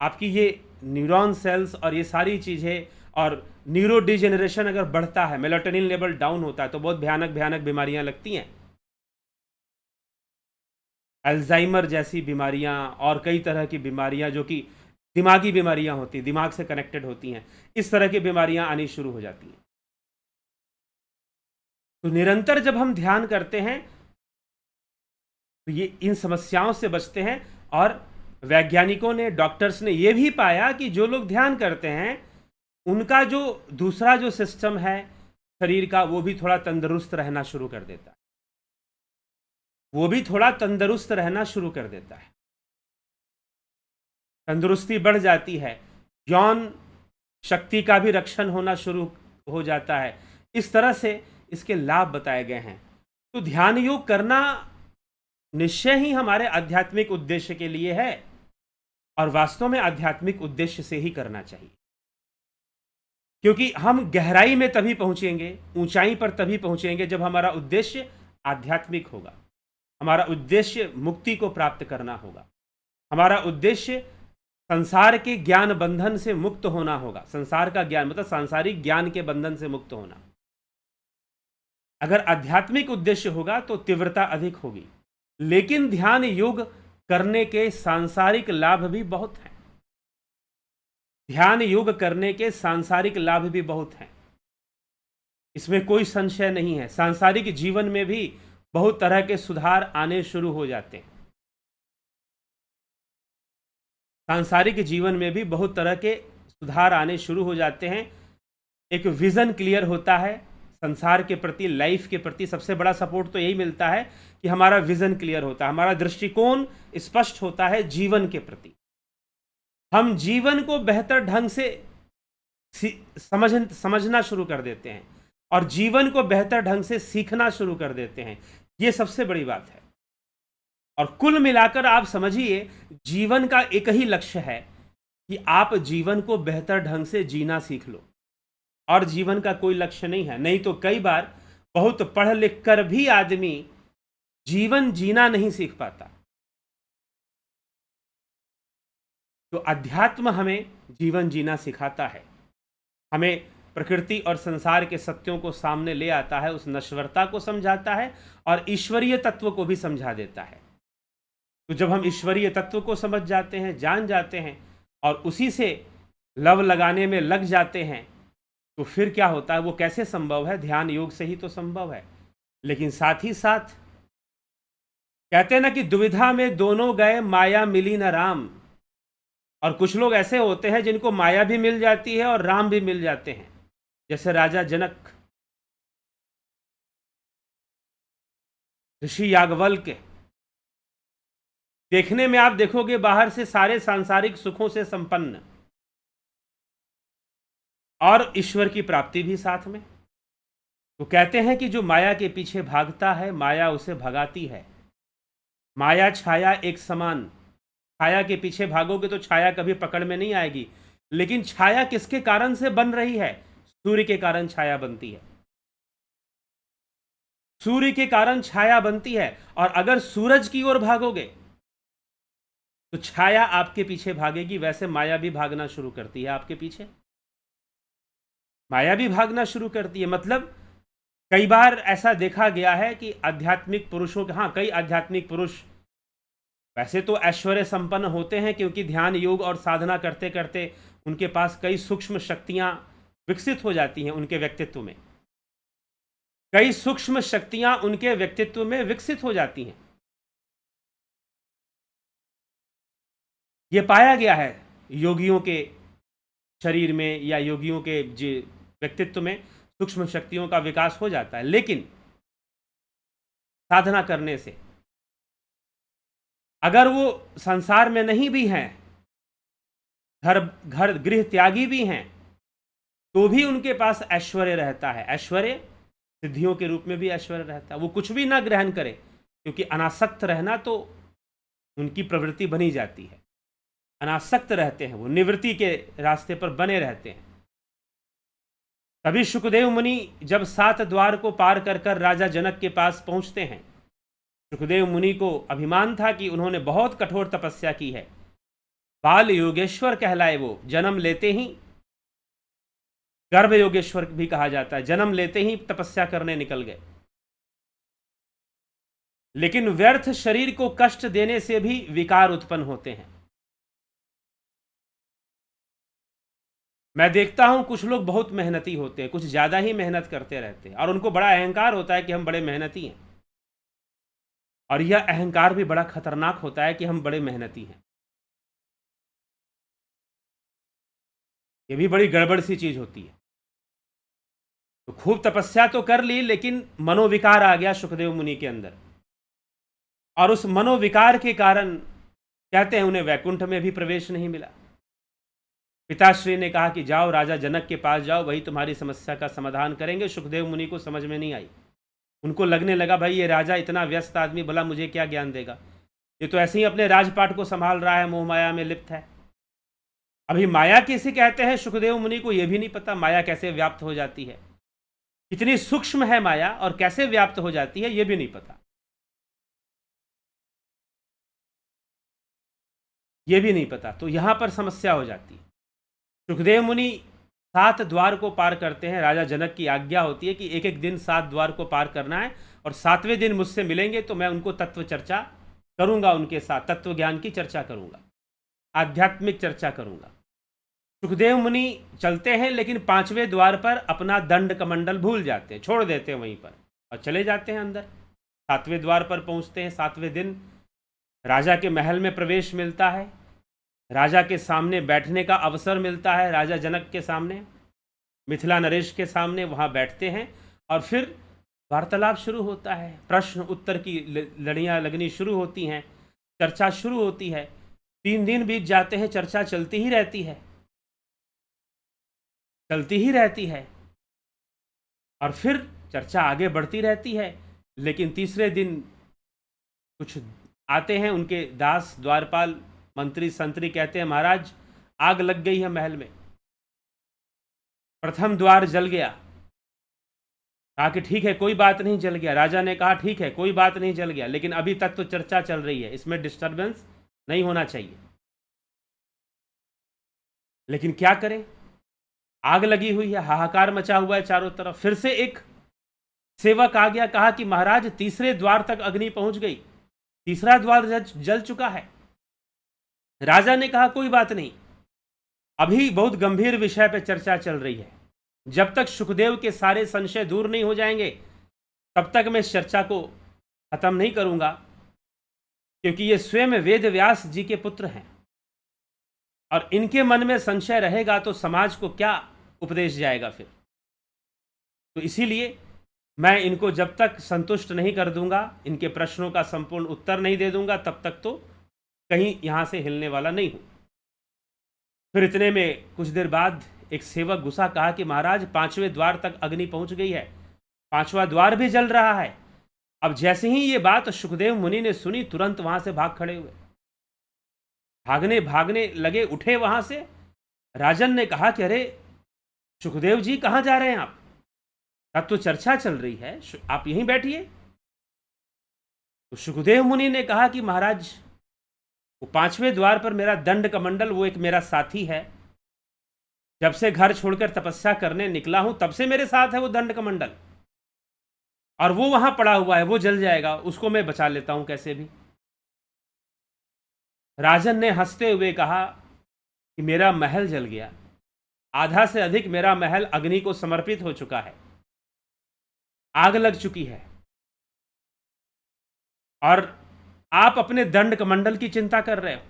आपकी ये न्यूरॉन सेल्स और ये सारी चीज़ें और न्यूरो डिजेनरेशन अगर बढ़ता है, मेलाटोनिन लेवल डाउन होता है, तो बहुत भयानक भयानक बीमारियां लगती हैं। अल्जाइमर जैसी बीमारियां और कई तरह की बीमारियां जो कि दिमागी बीमारियां होती हैं, दिमाग से कनेक्टेड होती हैं, इस तरह की बीमारियां आनी शुरू हो जाती हैं। तो निरंतर जब हम ध्यान करते हैं तो ये इन समस्याओं से बचते हैं। और वैज्ञानिकों ने, डॉक्टर्स ने ये भी पाया कि जो लोग ध्यान करते हैं उनका जो दूसरा जो सिस्टम है शरीर का, वो भी थोड़ा तंदुरुस्त रहना शुरू कर देता है, वो भी थोड़ा तंदुरुस्त रहना शुरू कर देता है, तंदुरुस्ती बढ़ जाती है, यौन शक्ति का भी रक्षण होना शुरू हो जाता है। इस तरह से इसके लाभ बताए गए हैं। तो ध्यान योग करना निश्चय ही हमारे आध्यात्मिक उद्देश्य के लिए है, और वास्तव में आध्यात्मिक उद्देश्य से ही करना चाहिए, क्योंकि हम गहराई में तभी पहुंचेंगे, ऊंचाई पर तभी पहुंचेंगे जब हमारा उद्देश्य आध्यात्मिक होगा, हमारा उद्देश्य मुक्ति को प्राप्त करना होगा, हमारा उद्देश्य संसार के ज्ञान बंधन से मुक्त होना होगा। संसार का ज्ञान मतलब सांसारिक ज्ञान के बंधन से मुक्त होना। अगर आध्यात्मिक उद्देश्य होगा तो तीव्रता अधिक होगी। लेकिन ध्यान योग करने के सांसारिक लाभ भी बहुत हैं, ध्यान योग करने के सांसारिक लाभ भी बहुत हैं, इसमें कोई संशय नहीं है। सांसारिक जीवन में भी बहुत तरह के सुधार आने शुरू हो जाते हैं, सांसारिक जीवन में भी बहुत तरह के सुधार आने शुरू हो जाते हैं। एक विज़न क्लियर होता है संसार के प्रति, लाइफ के प्रति। सबसे बड़ा सपोर्ट तो यही मिलता है कि हमारा विज़न क्लियर होता है, हमारा दृष्टिकोण स्पष्ट होता है जीवन के प्रति। हम जीवन को बेहतर ढंग से समझना शुरू कर देते हैं और जीवन को बेहतर ढंग से सीखना शुरू कर देते हैं। ये सबसे बड़ी बात है। और कुल मिलाकर आप समझिए, जीवन का एक ही लक्ष्य है कि आप जीवन को बेहतर ढंग से जीना सीख लो, और जीवन का कोई लक्ष्य नहीं है। नहीं तो कई बार बहुत पढ़ लिख कर भी आदमी जीवन जीना नहीं सीख पाता। तो अध्यात्म हमें जीवन जीना सिखाता है, हमें प्रकृति और संसार के सत्यों को सामने ले आता है, उस नश्वरता को समझाता है और ईश्वरीय तत्व को भी समझा देता है। तो जब हम ईश्वरीय तत्व को समझ जाते हैं, जान जाते हैं और उसी से लव लगाने में लग जाते हैं, तो फिर क्या होता है? वो कैसे संभव है? ध्यान योग से ही तो संभव है। लेकिन साथ ही साथ कहते हैं ना कि दुविधा में दोनों गए, माया मिली न राम। और कुछ लोग ऐसे होते हैं जिनको माया भी मिल जाती है और राम भी मिल जाते हैं, जैसे राजा जनक, ऋषि याज्ञवल्क्य। देखने में आप देखोगे बाहर से सारे सांसारिक सुखों से संपन्न, और ईश्वर की प्राप्ति भी साथ में। तो कहते हैं कि जो माया के पीछे भागता है, माया उसे भगाती है। माया छाया एक समान। छाया के पीछे भागोगे तो छाया कभी पकड़ में नहीं आएगी। लेकिन छाया किसके कारण से बन रही है? सूर्य के कारण छाया बनती है। सूर्य के कारण छाया बनती है। और अगर सूरज की ओर भागोगे तो छाया आपके पीछे भागेगी। वैसे माया भी भागना शुरू करती है आपके पीछे, माया भी भागना शुरू करती है। मतलब कई बार ऐसा देखा गया है कि आध्यात्मिक पुरुषों के, हाँ, कई आध्यात्मिक पुरुष वैसे तो ऐश्वर्य संपन्न होते हैं, क्योंकि ध्यान योग और साधना करते करते उनके पास कई सूक्ष्म शक्तियां विकसित हो जाती हैं उनके व्यक्तित्व में, कई सूक्ष्म शक्तियां उनके व्यक्तित्व में विकसित हो जाती हैं। ये पाया गया है योगियों के शरीर में या योगियों के व्यक्तित्व में सूक्ष्म शक्तियों का विकास हो जाता है। लेकिन साधना करने से अगर वो संसार में नहीं भी हैं, घर गृह त्यागी भी हैं, तो भी उनके पास ऐश्वर्य रहता है। ऐश्वर्य सिद्धियों के रूप में भी ऐश्वर्य रहता है। वो कुछ भी ना ग्रहण करे, क्योंकि अनासक्त रहना तो उनकी प्रवृत्ति बनी जाती है। अनासक्त रहते हैं, वो निवृत्ति के रास्ते पर बने रहते हैं। तभी सुखदेव मुनि जब 7 द्वार को पार कर कर राजा जनक के पास पहुंचते हैं, सुखदेव मुनि को अभिमान था कि उन्होंने बहुत कठोर तपस्या की है। बाल योगेश्वर कहलाए वो, जन्म लेते ही, गर्भ योगेश्वर भी कहा जाता है, जन्म लेते ही तपस्या करने निकल गए। लेकिन व्यर्थ शरीर को कष्ट देने से भी विकार उत्पन्न होते हैं। मैं देखता हूं कुछ लोग बहुत मेहनती होते हैं, कुछ ज्यादा ही मेहनत करते रहते हैं, और उनको बड़ा अहंकार होता है कि हम बड़े मेहनती हैं। और यह अहंकार भी बड़ा खतरनाक होता है कि हम बड़े मेहनती हैं। यह भी बड़ी गड़बड़ सी चीज होती है। तो खूब तपस्या तो कर ली, लेकिन मनोविकार आ गया सुखदेव मुनि के अंदर, और उस मनोविकार के कारण कहते हैं उन्हें वैकुंठ में भी प्रवेश नहीं मिला। पिताश्री ने कहा कि जाओ राजा जनक के पास जाओ, वही तुम्हारी समस्या का समाधान करेंगे। सुखदेव मुनि को समझ में नहीं आई। उनको लगने लगा भाई ये राजा इतना व्यस्त आदमी, भला मुझे क्या ज्ञान देगा, ये तो ऐसे ही अपने राजपाट को संभाल रहा है, मोह माया में लिप्त है। अभी माया किसे कहते हैं सुखदेव मुनि को यह भी नहीं पता, माया कैसे व्याप्त हो जाती है, कितनी सूक्ष्म है माया और कैसे व्याप्त हो जाती है यह भी नहीं पता, यह भी नहीं पता। तो यहां पर समस्या हो जाती है। सुखदेव मुनि 7 द्वार को पार करते हैं। राजा जनक की आज्ञा होती है कि एक एक दिन 7 द्वार को पार करना है, और 7वें दिन मुझसे मिलेंगे तो मैं उनको तत्व चर्चा करूंगा, उनके साथ तत्व ज्ञान की चर्चा करूंगा, आध्यात्मिक चर्चा करूंगा। सुखदेव मुनि चलते हैं, लेकिन 5वें द्वार पर अपना दंड कमंडल भूल जाते हैं, छोड़ देते हैं वहीं पर और चले जाते हैं अंदर। 7वें द्वार पर पहुंचते हैं। 7वें दिन राजा के महल में प्रवेश मिलता है, राजा के सामने बैठने का अवसर मिलता है। राजा जनक के सामने, मिथिला नरेश के सामने वहाँ बैठते हैं, और फिर वार्तालाप शुरू होता है, प्रश्न उत्तर की लड़ियाँ लगनी शुरू होती हैं, चर्चा शुरू होती है। 3 दिन बीत जाते हैं, चर्चा चलती ही रहती है, चलती ही रहती है, और फिर चर्चा आगे बढ़ती रहती है। लेकिन तीसरे दिन कुछ आते हैं उनके दास, द्वारपाल, मंत्री संतरी, कहते हैं महाराज आग लग गई है महल में, प्रथम द्वार जल गया। कहा कि ठीक है कोई बात नहीं, जल गया। राजा ने कहा ठीक है कोई बात नहीं, जल गया, लेकिन अभी तक तो चर्चा चल रही है, इसमें डिस्टरबेंस नहीं होना चाहिए। लेकिन क्या करें, आग लगी हुई है, हाहाकार मचा हुआ है चारों तरफ। फिर से एक सेवक आ गया, कहा कि महाराज तीसरे द्वार तक अग्नि पहुंच गई, तीसरा द्वार जल चुका है। राजा ने कहा कोई बात नहीं, अभी बहुत गंभीर विषय पर चर्चा चल रही है, जब तक सुखदेव के सारे संशय दूर नहीं हो जाएंगे तब तक मैं इस चर्चा को खत्म नहीं करूंगा, क्योंकि ये स्वयं वेद व्यास जी के पुत्र हैं, और इनके मन में संशय रहेगा तो समाज को क्या उपदेश जाएगा फिर। तो इसीलिए मैं इनको जब तक संतुष्ट नहीं कर दूंगा, इनके प्रश्नों का संपूर्ण उत्तर नहीं दे दूंगा, तब तक तो कहीं यहां से हिलने वाला नहीं हूं। फिर इतने में कुछ देर बाद एक सेवक घुसा, कहा कि महाराज 5वें द्वार तक अग्नि पहुंच गई है, 5वां द्वार भी जल रहा है। अब जैसे ही ये बात सुखदेव मुनि ने सुनी, तुरंत वहां से भाग खड़े हुए, भागने लगे, उठे वहां से। राजन ने कहा कि अरे सुखदेव जी कहाँ जा रहे हैं आप, तब तो चर्चा चल रही है, आप यहीं बैठिए। तो सुखदेव मुनि ने कहा कि महाराज वो 5वें द्वार पर मेरा दंड कमंडल, वो एक मेरा साथी है, जब से घर छोड़कर तपस्या करने निकला हूं तब से मेरे साथ है वो दंड कमंडल, और वो वहां पड़ा हुआ है, वो जल जाएगा, उसको मैं बचा लेता हूं कैसे भी। राजन ने हंसते हुए कहा कि मेरा महल जल गया, आधा से अधिक मेरा महल अग्नि को समर्पित हो चुका है, आग लग चुकी है, और आप अपने दंड कमंडल की चिंता कर रहे हो।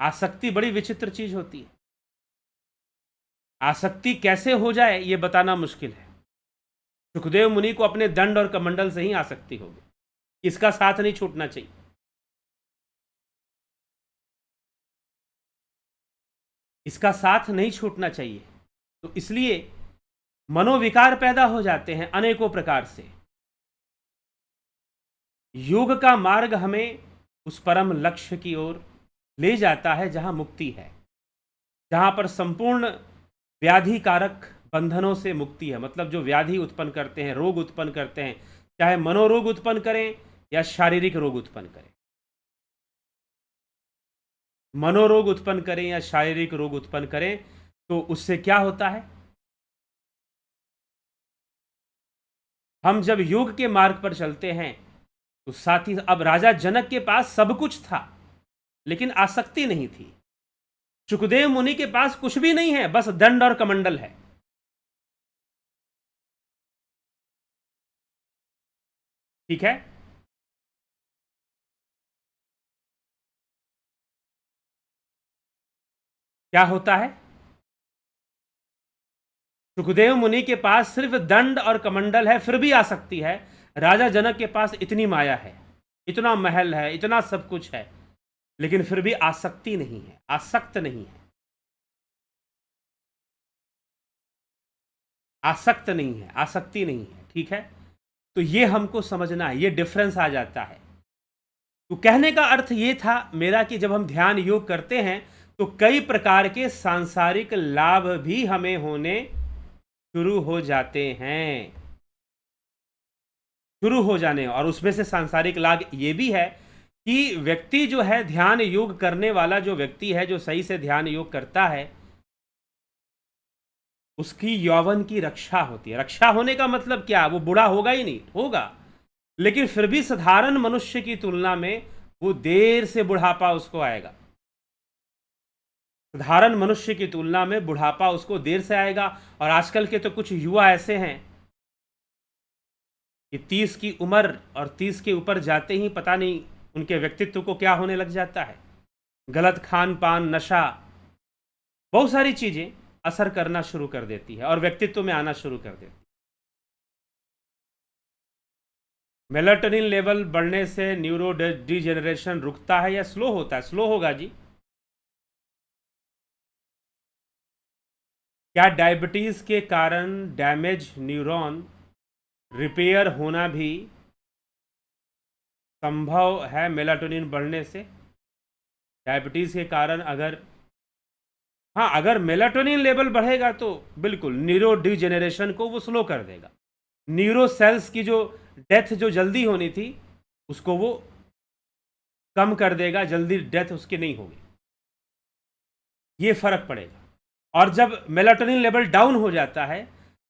आसक्ति बड़ी विचित्र चीज होती है। आसक्ति कैसे हो जाए ये बताना मुश्किल है। सुखदेव मुनि को अपने दंड और कमंडल से ही आसक्ति होगी, इसका साथ नहीं छूटना चाहिए। इसका साथ नहीं छूटना चाहिए। तो इसलिए मनोविकार पैदा हो जाते हैं अनेकों प्रकार से। योग का मार्ग हमें उस परम लक्ष्य की ओर ले जाता है जहां मुक्ति है, जहां पर संपूर्ण व्याधि कारक बंधनों से मुक्ति है। मतलब जो व्याधि उत्पन्न करते हैं, रोग उत्पन्न करते हैं, चाहे मनोरोग उत्पन्न करें या शारीरिक रोग उत्पन्न करें, मनोरोग उत्पन्न करें या शारीरिक रोग उत्पन्न करें, तो उससे क्या होता है? हम जब योग के मार्ग पर चलते हैं तो साथ ही, अब राजा जनक के पास सब कुछ था लेकिन आसक्ति नहीं थी। सुखदेव मुनि के पास कुछ भी नहीं है, बस दंड और कमंडल है। ठीक है। क्या होता है? सुखदेव मुनि के पास सिर्फ दंड और कमंडल है, फिर भी आसक्ति है। राजा जनक के पास इतनी माया है, इतना महल है, इतना सब कुछ है, लेकिन फिर भी आसक्ति नहीं है, आसक्त नहीं है, आसक्त नहीं है, आसक्ति नहीं है। ठीक है। तो ये हमको समझना है, ये डिफरेंस आ जाता है। तो कहने का अर्थ ये था मेरा कि जब हम ध्यान योग करते हैं तो कई प्रकार के सांसारिक लाभ भी हमें होने शुरू हो जाते हैं, शुरू हो जाने। और उसमें से सांसारिक लाभ ये भी है कि व्यक्ति जो है, ध्यान योग करने वाला जो व्यक्ति है, जो सही से ध्यान योग करता है, उसकी यौवन की रक्षा होती है। रक्षा होने का मतलब क्या? वो बूढ़ा होगा ही नहीं, होगा, लेकिन फिर भी साधारण मनुष्य की तुलना में वो देर से बुढ़ापा उसको आएगा। साधारण मनुष्य की तुलना में बुढ़ापा उसको देर से आएगा। और आजकल के तो कुछ युवा ऐसे हैं कि 30 की उम्र और 30 के ऊपर जाते ही पता नहीं उनके व्यक्तित्व को क्या होने लग जाता है। गलत खान पान, नशा, बहुत सारी चीजें असर करना शुरू कर देती है और व्यक्तित्व में आना शुरू कर देती है। मेलाटोनिन लेवल बढ़ने से न्यूरो डिजेनरेशन रुकता है या स्लो होता है? स्लो होगा जी। क्या डायबिटीज के कारण डैमेज न्यूरॉन रिपेयर होना भी संभव है मेलाटोनिन बढ़ने से? डायबिटीज के कारण अगर, हाँ, अगर मेलाटोनिन लेवल बढ़ेगा तो बिल्कुल न्यूरो डिजेनरेशन को वो स्लो कर देगा। न्यूरो सेल्स की जो डेथ जो जल्दी होनी थी उसको वो कम कर देगा, जल्दी डेथ उसकी नहीं होगी, ये फर्क पड़ेगा। और जब मेलाटोनिन लेवल डाउन हो जाता है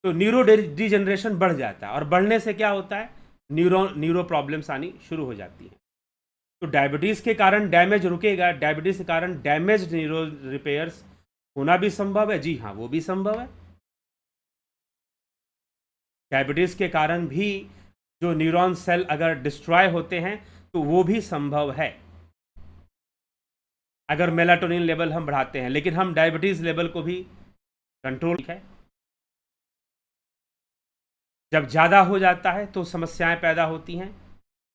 तो न्यूरो डिजेनरेशन बढ़ जाता है, और बढ़ने से क्या होता है? न्यूरो प्रॉब्लम्स आनी शुरू हो जाती हैं। तो डायबिटीज़ के कारण डैमेज रुकेगा, डायबिटीज़ के कारण डैमेज न्यूरो रिपेयर्स होना भी संभव है। जी हाँ, वो भी संभव है। डायबिटीज़ के कारण भी जो न्यूरॉन सेल अगर डिस्ट्रॉय होते हैं तो वो भी संभव है अगर मेलाटोनिन लेवल हम बढ़ाते हैं। लेकिन हम डायबिटीज़ लेवल को भी कंट्रोल है। जब ज़्यादा हो जाता है तो समस्याएं पैदा होती हैं।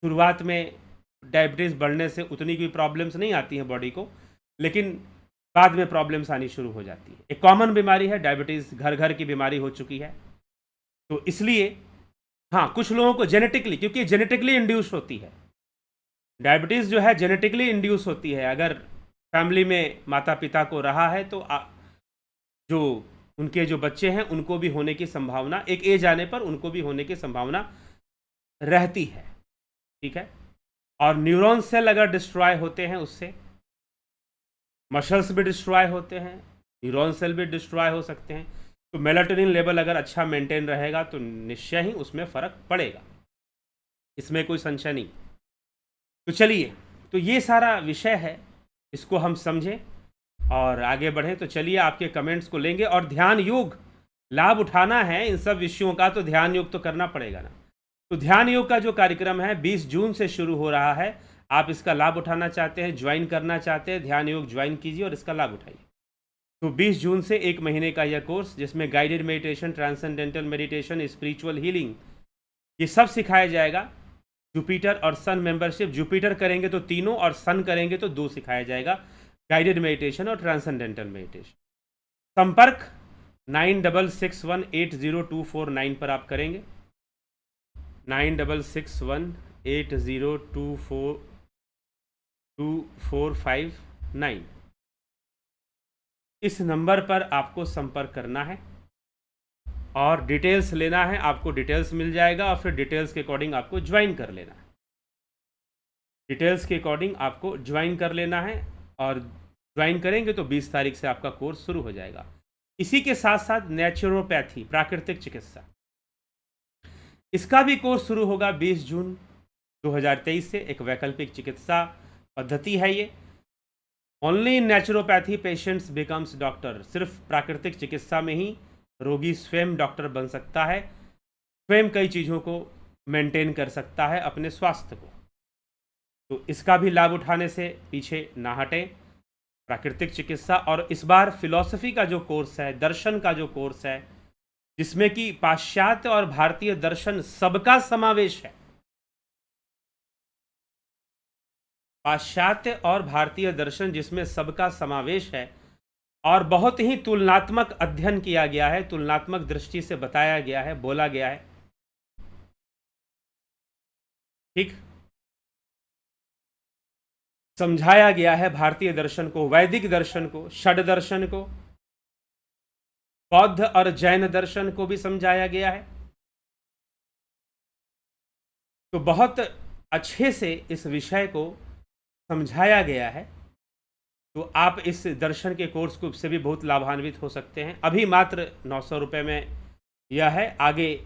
शुरुआत में डायबिटीज़ बढ़ने से उतनी कोई प्रॉब्लम्स नहीं आती हैं बॉडी को, लेकिन बाद में प्रॉब्लम्स आनी शुरू हो जाती है। एक कॉमन बीमारी है डायबिटीज़, घर घर की बीमारी हो चुकी है। तो इसलिए हाँ, कुछ लोगों को जेनेटिकली, क्योंकि जेनेटिकली इंड्यूस होती है डायबिटीज़, जो है जेनेटिकली इंड्यूस होती है। अगर फैमिली में माता पिता को रहा है तो जो उनके जो बच्चे हैं उनको भी होने की संभावना, एक एज आने पर उनको भी होने की संभावना रहती है। ठीक है। और न्यूरॉन सेल अगर डिस्ट्रॉय होते हैं उससे मसल्स भी डिस्ट्रॉय होते हैं, न्यूरॉन सेल भी डिस्ट्रॉय हो सकते हैं। तो मेलाटोनिन लेवल अगर अच्छा मेंटेन रहेगा तो निश्चय ही उसमें फ़र्क पड़ेगा। इसमें कोई संशय नहीं। तो चलिए, तो ये सारा विषय है, इसको हम समझें और आगे बढ़ें। तो चलिए आपके कमेंट्स को लेंगे, और ध्यान योग लाभ उठाना है इन सब विषयों का, तो ध्यान योग तो करना पड़ेगा ना। तो ध्यान योग का जो कार्यक्रम है 20 जून से शुरू हो रहा है। आप इसका लाभ उठाना चाहते हैं, ज्वाइन करना चाहते हैं, ध्यान योग ज्वाइन कीजिए और इसका लाभ उठाइए। तो 20 जून से 1 महीने का यह कोर्स, जिसमें guided meditation, transcendental meditation, spiritual healing, ये सब सिखाया जाएगा। जुपिटर और सन मेंबरशिप, जुपिटर करेंगे तो 3 और सन करेंगे तो 2 सिखाया जाएगा, गाइडेड मेडिटेशन और ट्रांसेंडेंटल मेडिटेशन। संपर्क 9661802449 पर आप करेंगे, 9661802449। इस नंबर पर आपको संपर्क करना है और डिटेल्स लेना है। आपको डिटेल्स मिल जाएगा और फिर डिटेल्स के अकॉर्डिंग आपको ज्वाइन कर लेना है। डिटेल्स के अकॉर्डिंग आपको ज्वाइन कर लेना है, और ज्वाइन करेंगे तो 20 तारीख से आपका कोर्स शुरू हो जाएगा। इसी के साथ साथ नेचुरोपैथी, प्राकृतिक चिकित्सा, इसका भी कोर्स शुरू होगा 20 जून 2023 से। एक वैकल्पिक चिकित्सा पद्धति है ये। Only in naturopathy patients becomes doctor. सिर्फ प्राकृतिक चिकित्सा में ही रोगी स्वयं डॉक्टर बन सकता है, स्वयं कई चीज़ों को मेंटेन कर सकता है, अपने स्वास्थ्य को। तो इसका भी लाभ उठाने से पीछे ना हटें। प्राकृतिक चिकित्सा, और इस बार फिलॉसफी का जो कोर्स है, दर्शन का जो कोर्स है, जिसमें कि पाश्चात्य और भारतीय दर्शन सबका समावेश है। पाश्चात्य और भारतीय दर्शन जिसमें सबका समावेश है, और बहुत ही तुलनात्मक अध्ययन किया गया है, तुलनात्मक दृष्टि से बताया गया है, बोला गया है। ठीक, समझाया गया है भारतीय दर्शन को, वैदिक दर्शन को, षड दर्शन को, बौद्ध और जैन दर्शन को भी समझाया गया है। तो बहुत अच्छे से इस विषय को समझाया गया है। तो आप इस दर्शन के कोर्स को से भी बहुत लाभान्वित हो सकते हैं। अभी मात्र 900 रुपये में यह है, आगे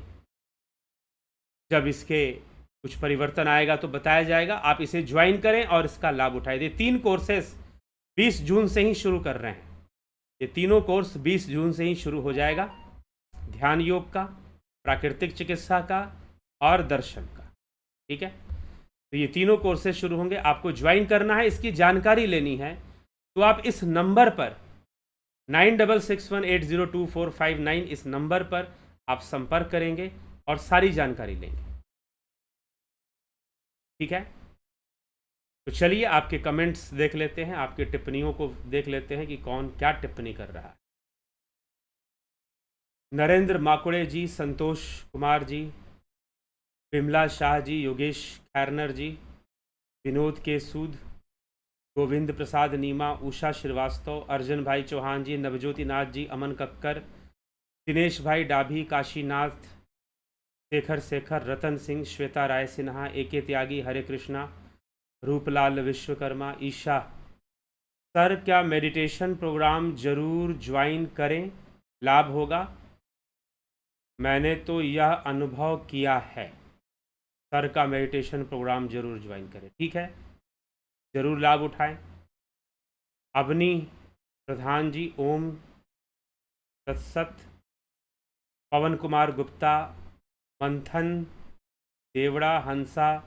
जब इसके कुछ परिवर्तन आएगा तो बताया जाएगा। आप इसे ज्वाइन करें और इसका लाभ उठाइए। 3 कोर्सेस 20 जून से ही शुरू कर रहे हैं। ये तीनों कोर्स 20 जून से ही शुरू हो जाएगा, ध्यान योग का, प्राकृतिक चिकित्सा का और दर्शन का। ठीक है, तो ये तीनों कोर्सेज शुरू होंगे। आपको ज्वाइन करना है, इसकी जानकारी लेनी है, तो आप इस नंबर पर 9661802459 इस नंबर पर आप संपर्क करेंगे और सारी जानकारी लेंगे। ठीक है, तो चलिए आपके कमेंट्स देख लेते हैं, आपके टिप्पणियों को देख लेते हैं कि कौन क्या टिप्पणी कर रहा है। नरेंद्र माकुड़े जी, संतोष कुमार जी, बिमला शाह जी, योगेश खैरनर जी, विनोद के सूद, गोविंद प्रसाद नीमा, उषा श्रीवास्तव, अर्जुन भाई चौहान जी, नवज्योति नाथ जी, अमन कक्कर, दिनेश भाई डाभी, काशीनाथ, शेखर, रतन सिंह, श्वेता राय सिन्हा, एके त्यागी, हरे कृष्णा, रूपलाल विश्वकर्मा, ईशा। सर क्या मेडिटेशन प्रोग्राम जरूर ज्वाइन करें, लाभ होगा? मैंने तो यह अनुभव किया है। सर का मेडिटेशन प्रोग्राम जरूर ज्वाइन करें। ठीक है, जरूर लाभ उठाएं। अवनी प्रधान जी, ओम तत्सत। पवन कुमार गुप्ता, मंथन देवड़ा, हंसा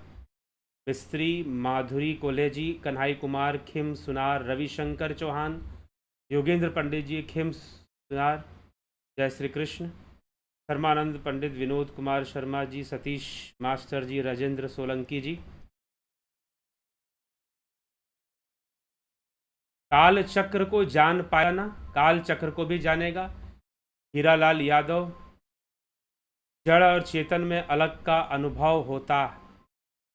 मिस्त्री, माधुरी कोलेजी, कन्हई कुमार, खिम सुनार, रविशंकर चौहान, योगेंद्र पंडित जी, खिम सुनार, जय श्री कृष्ण, धर्मानंद पंडित, विनोद कुमार शर्मा जी, सतीश मास्टर जी, राजेंद्र सोलंकी जी। काल चक्र को जान पाया ना? काल चक्र को भी जानेगा। हीरालाल यादव, जड़ और चेतन में अलग का अनुभव होता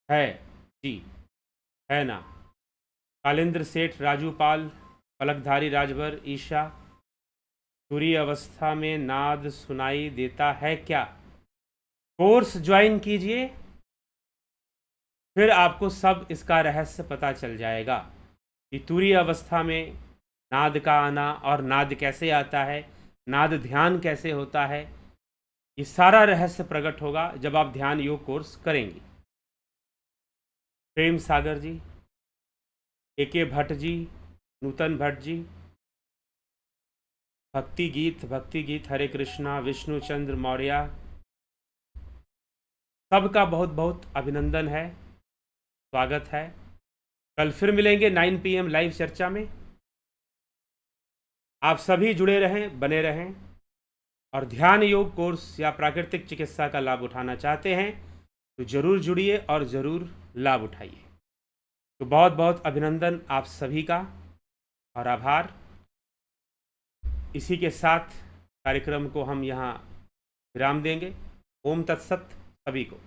है जी, है ना? कालेंद्र सेठ, राजू पाल, पलकधारी राजभर, ईशा, तुरी अवस्था में नाद सुनाई देता है क्या? कोर्स ज्वाइन कीजिए, फिर आपको सब इसका रहस्य पता चल जाएगा कि तुरी अवस्था में नाद का आना और नाद कैसे आता है, नाद ध्यान कैसे होता है। ये सारा रहस्य प्रकट होगा जब आप ध्यान योग कोर्स करेंगे। प्रेम सागर जी, AK भट्ट जी, नूतन भट्ट जी, भक्ति गीत हरे कृष्णा, विष्णु चंद्र मौर्य, सबका बहुत बहुत अभिनंदन है, स्वागत है। कल फिर मिलेंगे 9 PM लाइव चर्चा में। आप सभी जुड़े रहें, बने रहें, और ध्यान योग कोर्स या प्राकृतिक चिकित्सा का लाभ उठाना चाहते हैं तो ज़रूर जुड़िए और ज़रूर लाभ उठाइए। तो बहुत बहुत अभिनंदन आप सभी का और आभार। इसी के साथ कार्यक्रम को हम यहाँ विराम देंगे। ओम तत्सत सभी को।